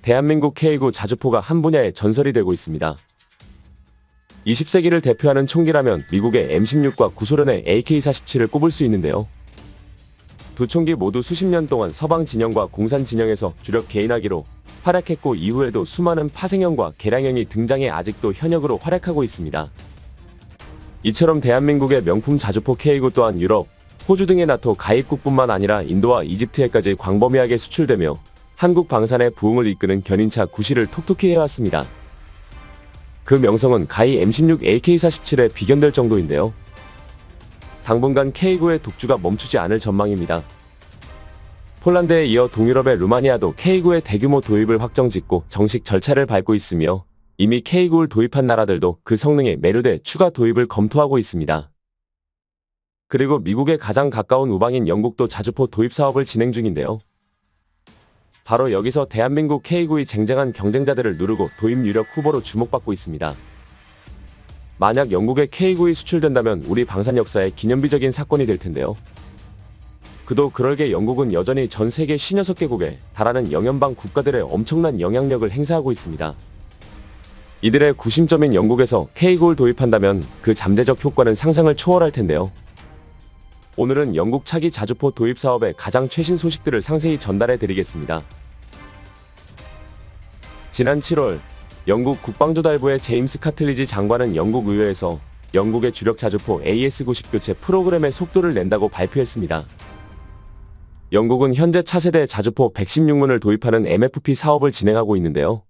대한민국 K9 자주포가 한 분야의 전설이 되고 있습니다. 20세기를 대표하는 총기라면 미국의 M16과 구소련의 AK-47을 꼽을 수 있는데요. 두 총기 모두 수십 년 동안 서방 진영과 공산 진영에서 주력 개인화기로 활약했고 이후에도 수많은 파생형과 개량형이 등장해 아직도 현역으로 활약하고 있습니다. 이처럼 대한민국의 명품 자주포 K9 또한 유럽, 호주 등의 나토 가입국뿐만 아니라 인도와 이집트에까지 광범위하게 수출되며 한국 방산의 부흥을 이끄는 견인차 구실을 톡톡히 해왔습니다. 그 명성은 가히 M16 AK-47에 비견될 정도인데요. 당분간 K9의 독주가 멈추지 않을 전망입니다. 폴란드에 이어 동유럽의 루마니아도 K9의 대규모 도입을 확정짓고 정식 절차를 밟고 있으며 이미 K9를 도입한 나라들도 그 성능에 매료돼 추가 도입을 검토하고 있습니다. 그리고 미국에 가장 가까운 우방인 영국도 자주포 도입 사업을 진행 중인데요. 바로 여기서 대한민국 K9의 쟁쟁한 경쟁자들을 누르고 도입 유력 후보로 주목받고 있습니다. 만약 영국의 K9이 수출된다면 우리 방산 역사에 기념비적인 사건이 될 텐데요. 그도 그럴게 영국은 여전히 전 세계 56개국에 달하는 영연방 국가들의 엄청난 영향력을 행사하고 있습니다. 이들의 구심점인 영국에서 K9를 도입한다면 그 잠재적 효과는 상상을 초월할 텐데요. 오늘은 영국 차기 자주포 도입 사업의 가장 최신 소식들을 상세히 전달해 드리겠습니다. 지난 7월 영국 국방조달부의 제임스 카틀리지 장관은 영국 의회에서 영국의 주력 자주포 AS-90 교체 프로그램의 속도를 낸다고 발표했습니다. 영국은 현재 차세대 자주포 116문을 도입하는 MFP 사업을 진행하고 있는데요.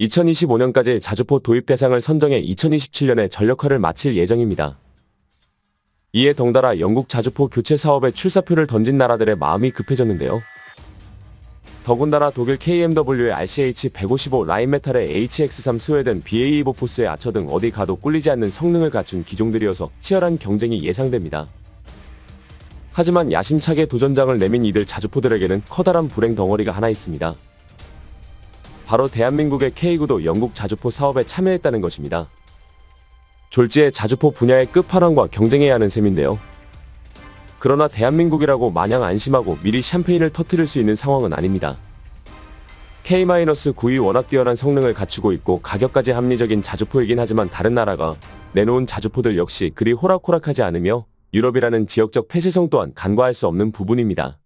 2025년까지 자주포 도입 대상을 선정해 2027년에 전력화를 마칠 예정입니다. 이에 덩달아 영국 자주포 교체 사업에 출사표를 던진 나라들의 마음이 급해졌는데요. 더군다나 독일 KMW의 RCH-155 라인메탈의 HX3 스웨덴 BAE 보포스의 아처 등 어디 가도 꿀리지 않는 성능을 갖춘 기종들이어서 치열한 경쟁이 예상됩니다. 하지만 야심차게 도전장을 내민 이들 자주포들에게는 커다란 불행 덩어리가 하나 있습니다. 바로 대한민국의 K9도 영국 자주포 사업에 참여했다는 것입니다. 졸지에 자주포 분야의 끝판왕과 경쟁해야 하는 셈인데요. 그러나 대한민국이라고 마냥 안심하고 미리 샴페인을 터뜨릴 수 있는 상황은 아닙니다. K-9이 워낙 뛰어난 성능을 갖추고 있고 가격까지 합리적인 자주포이긴 하지만 다른 나라가 내놓은 자주포들 역시 그리 호락호락하지 않으며 유럽이라는 지역적 폐쇄성 또한 간과할 수 없는 부분입니다.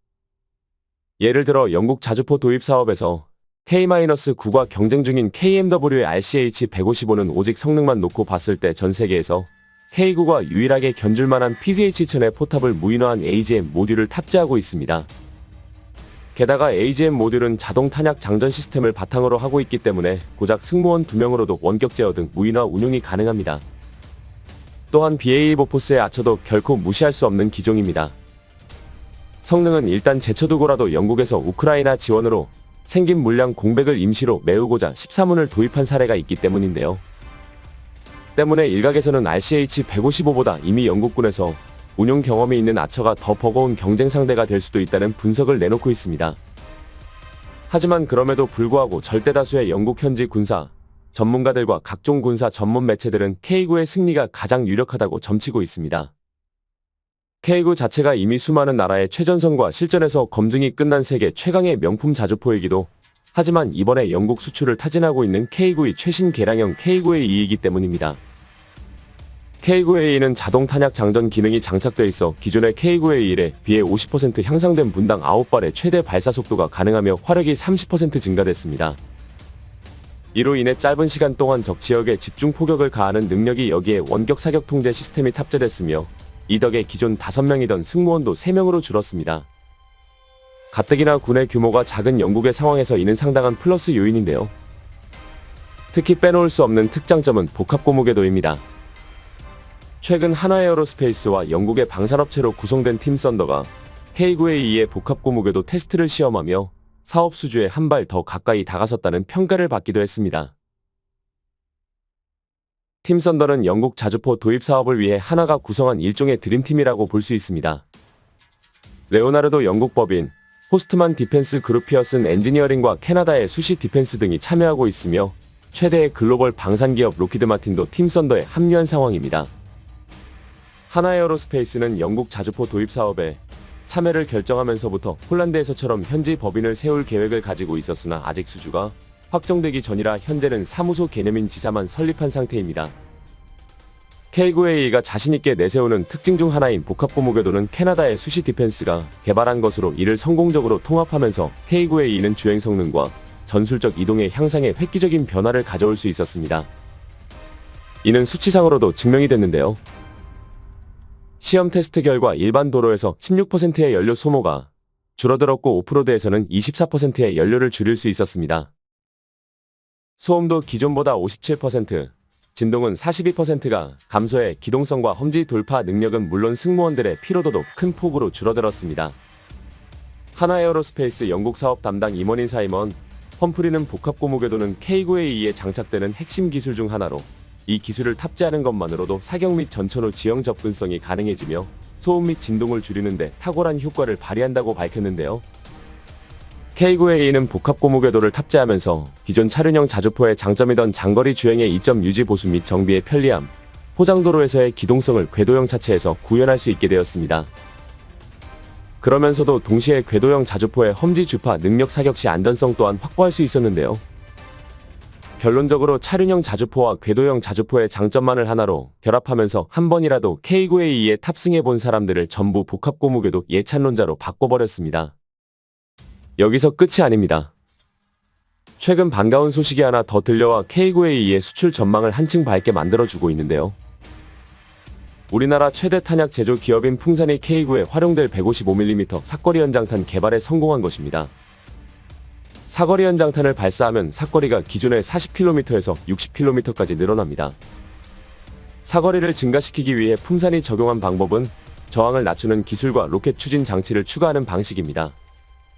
예를 들어 영국 자주포 도입 사업에서 K-9과 경쟁 중인 KMW의 RCH-155는 오직 성능만 놓고 봤을 때 전 세계에서 K9가 유일하게 견줄만한 PCH-1000의 포탑을 무인화한 AGM 모듈을 탑재하고 있습니다. 게다가 AGM 모듈은 자동 탄약 장전 시스템을 바탕으로 하고 있기 때문에 고작 승무원 2명으로도 원격 제어 등 무인화 운용이 가능합니다. 또한 BAE 보포스의 아처도 결코 무시할 수 없는 기종입니다. 성능은 일단 제쳐두고라도 영국에서 우크라이나 지원으로 생긴 물량 공백을 임시로 메우고자 14문을 도입한 사례가 있기 때문인데요. 때문에 일각에서는 RCH-155보다 이미 영국군에서 운용 경험이 있는 아처가 더 버거운 경쟁 상대가 될 수도 있다는 분석을 내놓고 있습니다. 하지만 그럼에도 불구하고 절대다수의 영국 현지 군사, 전문가들과 각종 군사 전문 매체들은 K9의 승리가 가장 유력하다고 점치고 있습니다. K9 자체가 이미 수많은 나라의 최전선과 실전에서 검증이 끝난 세계 최강의 명품 자주포이기도 하지만 이번에 영국 수출을 타진하고 있는 K9의 최신 개량형 K9A이기 때문입니다. K9A는 자동 탄약 장전 기능이 장착돼 있어 기존의 K9A1에 비해 50% 향상된 분당 9발의 최대 발사 속도가 가능하며 화력이 30% 증가됐습니다. 이로 인해 짧은 시간 동안 적 지역에 집중 포격을 가하는 능력이 여기에 원격 사격 통제 시스템이 탑재됐으며 이 덕에 기존 5명이던 승무원도 3명으로 줄었습니다. 가뜩이나 군의 규모가 작은 영국의 상황에서 이는 상당한 플러스 요인인데요. 특히 빼놓을 수 없는 특장점은 복합고무궤도입니다. 최근 하나에어로스페이스와 영국의 방산업체로 구성된 팀 썬더가 K9A의 복합고무궤도 테스트를 시험하며 사업 수주에 한 발 더 가까이 다가섰다는 평가를 받기도 했습니다. 팀 썬더는 영국 자주포 도입 사업을 위해 하나가 구성한 일종의 드림팀이라고 볼 수 있습니다. 레오나르도 영국 법인, 호스트만 디펜스 그룹 피어슨 엔지니어링과 캐나다의 수시 디펜스 등이 참여하고 있으며 최대의 글로벌 방산기업 로키드 마틴도 팀 썬더에 합류한 상황입니다. 하나에어로스페이스는 영국 자주포 도입 사업에 참여를 결정하면서부터 폴란드에서처럼 현지 법인을 세울 계획을 가지고 있었으나 아직 수주가 확정되기 전이라 현재는 사무소 개념인 지사만 설립한 상태입니다. K9AE가 자신있게 내세우는 특징 중 하나인 복합고무궤도는 캐나다의 수시 디펜스가 개발한 것으로 이를 성공적으로 통합하면서 K9AE는 주행 성능과 전술적 이동의 향상에 획기적인 변화를 가져올 수 있었습니다. 이는 수치상으로도 증명이 됐는데요. 시험 테스트 결과 일반 도로에서 16%의 연료 소모가 줄어들었고 오프로드에서는 24%의 연료를 줄일 수 있었습니다. 소음도 기존보다 57%, 진동은 42%가 감소해 기동성과 험지 돌파 능력은 물론 승무원들의 피로도도 큰 폭으로 줄어들었습니다. 하나에어로스페이스 영국 사업 담당 임원인 사이먼 험프리는 복합고무궤도는 K9AE에 장착되는 핵심 기술 중 하나로 이 기술을 탑재하는 것만으로도 사격 및 전천 후 지형 접근성이 가능해지며 소음 및 진동을 줄이는데 탁월한 효과를 발휘한다고 밝혔는데요. K9AE는 복합고무궤도를 탑재하면서 기존 차륜형 자주포의 장점이던 장거리 주행의 이점 유지 보수 및 정비의 편리함, 포장도로에서의 기동성을 궤도형 차체에서 구현할 수 있게 되었습니다. 그러면서도 동시에 궤도형 자주포의 험지 주파 능력 사격 시 안전성 또한 확보할 수 있었는데요. 결론적으로 차륜형 자주포와 궤도형 자주포의 장점만을 하나로 결합하면서 한 번이라도 K9AE에 탑승해본 사람들을 전부 복합고무궤도 예찬론자로 바꿔버렸습니다. 여기서 끝이 아닙니다. 최근 반가운 소식이 하나 더 들려와 K9AE의 수출 전망을 한층 밝게 만들어주고 있는데요. 우리나라 최대 탄약 제조 기업인 풍산이 K9에 활용될 155mm 사거리 연장탄 개발에 성공한 것입니다. 사거리 연장탄을 발사하면 사거리가 기존의 40km에서 60km까지 늘어납니다. 사거리를 증가시키기 위해 풍산이 적용한 방법은 저항을 낮추는 기술과 로켓 추진 장치를 추가하는 방식입니다.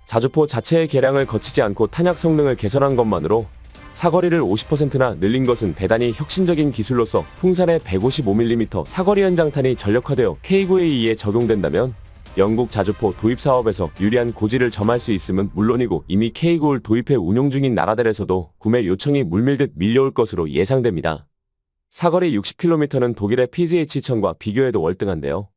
자주포 자체의 개량을 거치지 않고 탄약 성능을 개선한 것만으로 사거리를 50%나 늘린 것은 대단히 혁신적인 기술로서 풍산의 155mm 사거리 연장탄이 전력화되어 K9AE에 적용된다면 영국 자주포 도입 사업에서 유리한 고지를 점할 수 있음은 물론이고 이미 K9를 도입해 운용 중인 나라들에서도 구매 요청이 물밀듯 밀려올 것으로 예상됩니다. 사거리 60km는 독일의 PZH-1000과 비교해도 월등한데요.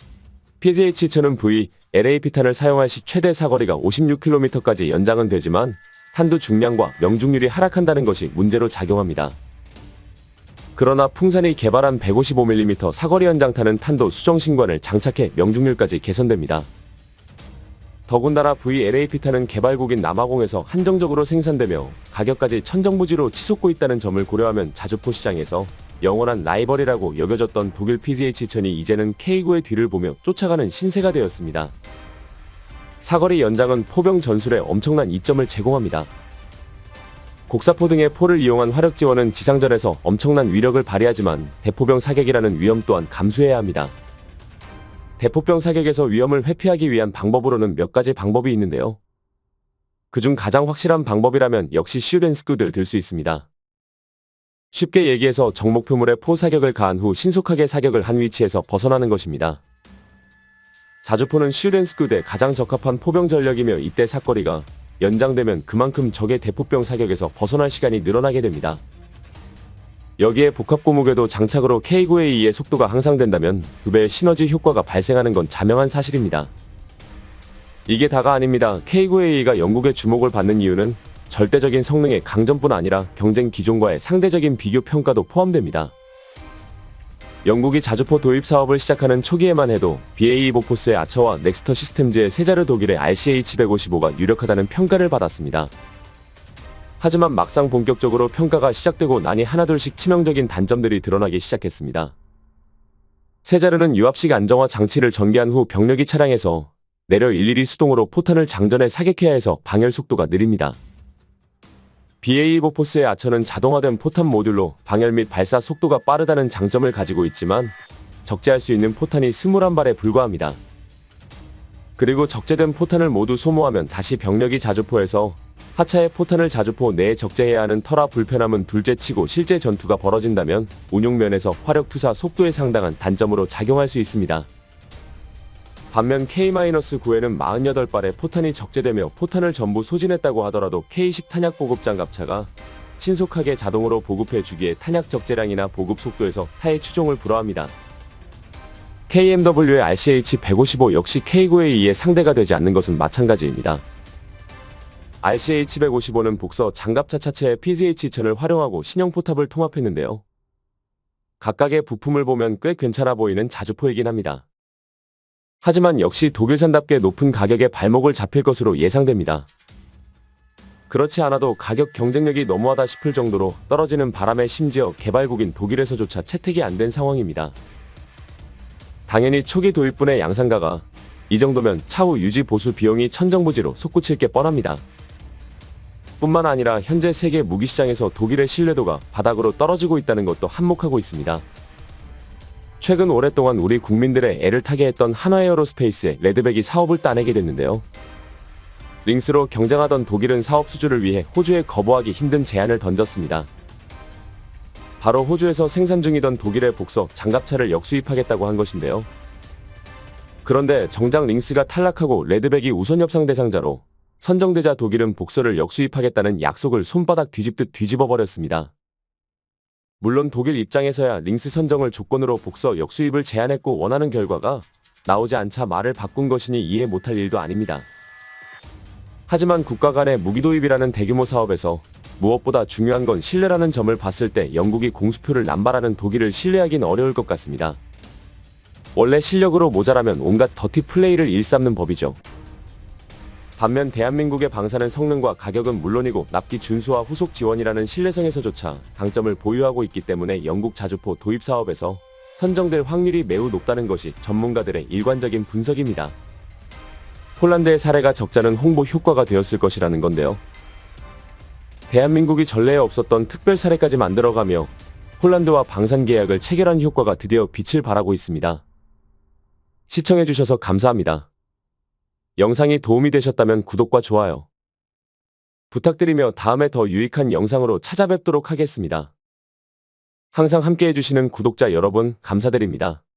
PZH-1000은 LAP탄을 사용할 시 최대 사거리가 56km까지 연장은 되지만 탄두 중량과 명중률이 하락한다는 것이 문제로 작용합니다. 그러나 풍산이 개발한 155mm 사거리 연장탄은 탄도 수정 신관을 장착해 명중률까지 개선됩니다. 더군다나 LAP탄은 개발국인 남아공에서 한정적으로 생산되며 가격까지 천정부지로 치솟고 있다는 점을 고려하면 자주포 시장에서 영원한 라이벌이라고 여겨졌던 독일 PZH-1000이 이제는 K9의 뒤를 보며 쫓아가는 신세가 되었습니다. 사거리 연장은 포병 전술에 엄청난 이점을 제공합니다. 곡사포 등의 포를 이용한 화력 지원은 지상전에서 엄청난 위력을 발휘하지만 대포병 사격이라는 위험 또한 감수해야 합니다. 대포병 사격에서 위험을 회피하기 위한 방법으로는 몇 가지 방법이 있는데요. 그중 가장 확실한 방법이라면 역시 슈덴스쿠드를 들 수 있습니다. 쉽게 얘기해서 적목표물에 포 사격을 가한 후 신속하게 사격을 한 위치에서 벗어나는 것입니다. 자주포는 슈덴스쿠드에 가장 적합한 포병 전력이며 이때 사거리가 연장되면 그만큼 적의 대포병 사격에서 벗어날 시간이 늘어나게 됩니다. 여기에 복합고무궤도 장착으로 K9AE의 속도가 향상된다면 2배의 시너지 효과가 발생하는 건 자명한 사실입니다. 이게 다가 아닙니다. K9AE가 영국의 주목을 받는 이유는 절대적인 성능의 강점뿐 아니라 경쟁 기종과의 상대적인 비교 평가도 포함됩니다. 영국이 자주포 도입 사업을 시작하는 초기에만 해도 BAE 보포스의 아처와 넥스터 시스템즈의 세자르 독일의 RCH-155가 유력하다는 평가를 받았습니다. 하지만 막상 본격적으로 평가가 시작되고 나니 하나둘씩 치명적인 단점들이 드러나기 시작했습니다. 세자르는 유압식 안정화 장치를 전개한 후 병력이 차량에서 내려 일일이 수동으로 포탄을 장전해 사격해야 해서 방열 속도가 느립니다. BAE 보포스의 아처는 자동화된 포탄 모듈로 방열 및 발사 속도가 빠르다는 장점을 가지고 있지만 적재할 수 있는 포탄이 21발에 불과합니다. 그리고 적재된 포탄을 모두 소모하면 다시 병력이 자주포에서 하차의 포탄을 자주포 내에 적재해야 하는 터라 불편함은 둘째치고 실제 전투가 벌어진다면 운용면에서 화력 투사 속도에 상당한 단점으로 작용할 수 있습니다. 반면 K-9에는 48발의 포탄이 적재되며 포탄을 전부 소진했다고 하더라도 K-10 탄약 보급 장갑차가 신속하게 자동으로 보급해 주기에 탄약 적재량이나 보급 속도에서 타의 추종을 불허합니다. KMW의 RCH155 역시 K9A2의 상대가 되지 않는 것은 마찬가지입니다. RCH155는 복서 장갑차 차체에 PZH-2000을 활용하고 신형 포탑을 통합했는데요. 각각의 부품을 보면 꽤 괜찮아 보이는 자주포이긴 합니다. 하지만 역시 독일산답게 높은 가격에 발목을 잡힐 것으로 예상됩니다. 그렇지 않아도 가격 경쟁력이 너무하다 싶을 정도로 떨어지는 바람에 심지어 개발국인 독일에서조차 채택이 안 된 상황입니다. 당연히 초기 도입분의 양산가가 이 정도면 차후 유지 보수 비용이 천정부지로 솟구칠 게 뻔합니다. 뿐만 아니라 현재 세계 무기시장에서 독일의 신뢰도가 바닥으로 떨어지고 있다는 것도 한몫하고 있습니다. 최근 오랫동안 우리 국민들의 애를 타게 했던 한화에어로스페이스의 레드백이 사업을 따내게 됐는데요. 링스로 경쟁하던 독일은 사업 수주를 위해 호주에 거부하기 힘든 제안을 던졌습니다. 바로 호주에서 생산 중이던 독일의 복서 장갑차를 역수입하겠다고 한 것인데요. 그런데 정작 링스가 탈락하고 레드백이 우선 협상 대상자로 선정되자 독일은 복서를 역수입하겠다는 약속을 손바닥 뒤집듯 뒤집어버렸습니다. 물론 독일 입장에서야 링스 선정을 조건으로 복서 역수입을 제안했고 원하는 결과가 나오지 않자 말을 바꾼 것이니 이해 못할 일도 아닙니다. 하지만 국가 간의 무기 도입이라는 대규모 사업에서 무엇보다 중요한 건 신뢰라는 점을 봤을 때 영국이 공수표를 남발하는 독일을 신뢰하긴 어려울 것 같습니다. 원래 실력으로 모자라면 온갖 더티 플레이를 일삼는 법이죠. 반면 대한민국의 방사능 성능과 가격은 물론이고 납기 준수와 후속 지원이라는 신뢰성에서조차 강점을 보유하고 있기 때문에 영국 자주포 도입 사업에서 선정될 확률이 매우 높다는 것이 전문가들의 일관적인 분석입니다. 폴란드의 사례가 적잖은 홍보 효과가 되었을 것이라는 건데요. 대한민국이 전례에 없었던 특별 사례까지 만들어가며 폴란드와 방산 계약을 체결한 효과가 드디어 빛을 발하고 있습니다. 시청해주셔서 감사합니다. 영상이 도움이 되셨다면 구독과 좋아요 부탁드리며 다음에 더 유익한 영상으로 찾아뵙도록 하겠습니다. 항상 함께해주시는 구독자 여러분 감사드립니다.